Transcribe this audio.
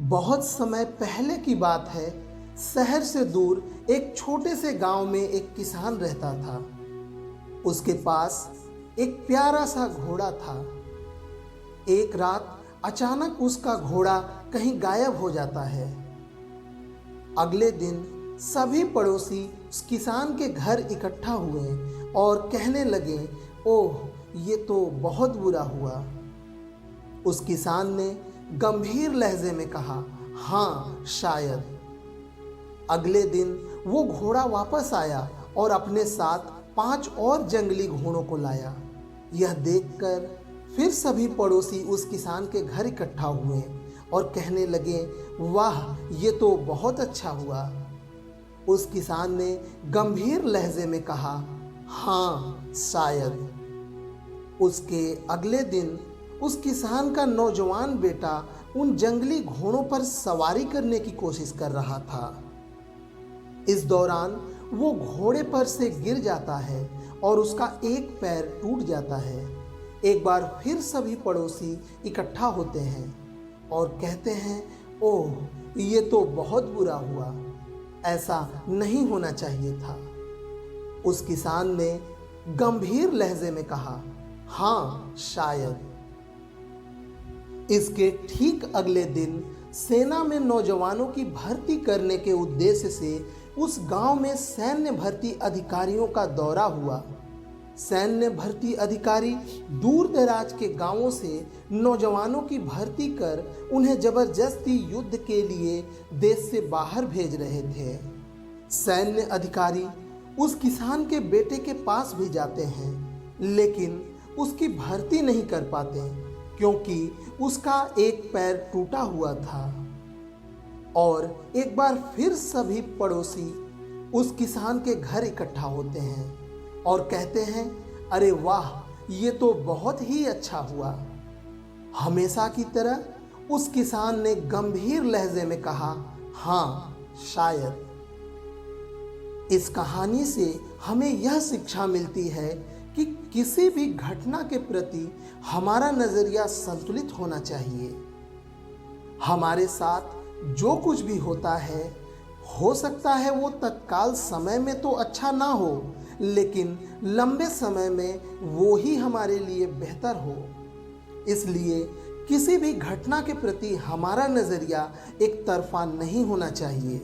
बहुत समय पहले की बात है। शहर से दूर एक छोटे से गांव में एक किसान रहता था। उसके पास एक प्यारा सा घोड़ा था। एक रात अचानक उसका घोड़ा कहीं गायब हो जाता है। अगले दिन सभी पड़ोसी उस किसान के घर इकट्ठा हुए और कहने लगे, ओह, ये तो बहुत बुरा हुआ। उस किसान ने गंभीर लहजे में कहा, हाँ, शायद। अगले दिन वो घोड़ा वापस आया और अपने साथ 5 और जंगली घोड़ों को लाया। यह देखकर फिर सभी पड़ोसी उस किसान के घर इकट्ठा हुए और कहने लगे, वाह, ये तो बहुत अच्छा हुआ। उस किसान ने गंभीर लहजे में कहा, हाँ, शायद। उसके अगले दिन उस किसान का नौजवान बेटा उन जंगली घोड़ों पर सवारी करने की कोशिश कर रहा था। इस दौरान वो घोड़े पर से गिर जाता है और उसका एक पैर टूट जाता है। एक बार फिर सभी पड़ोसी इकट्ठा होते हैं और कहते हैं, ओह, ये तो बहुत बुरा हुआ, ऐसा नहीं होना चाहिए था। उस किसान ने गंभीर लहजे में कहा, हाँ, शायद। इसके ठीक अगले दिन सेना में नौजवानों की भर्ती करने के उद्देश्य से उस गांव में सैन्य भर्ती अधिकारियों का दौरा हुआ। सैन्य भर्ती अधिकारी दूर दराज के गांवों से नौजवानों की भर्ती कर उन्हें जबरदस्ती युद्ध के लिए देश से बाहर भेज रहे थे। सैन्य अधिकारी उस किसान के बेटे के पास भी जाते हैं, लेकिन उसकी भर्ती नहीं कर पाते क्योंकि उसका एक पैर टूटा हुआ था। और एक बार फिर सभी पड़ोसी उस किसान के घर इकट्ठा होते हैं और कहते हैं, अरे वाह, ये तो बहुत ही अच्छा हुआ। हमेशा की तरह उस किसान ने गंभीर लहजे में कहा, हाँ, शायद। इस कहानी से हमें यह शिक्षा मिलती है कि किसी भी घटना के प्रति हमारा नजरिया संतुलित होना चाहिए। हमारे साथ जो कुछ भी होता है, हो सकता है वो तत्काल समय में तो अच्छा ना हो, लेकिन लंबे समय में वो ही हमारे लिए बेहतर हो। इसलिए किसी भी घटना के प्रति हमारा नजरिया एक तरफा नहीं होना चाहिए।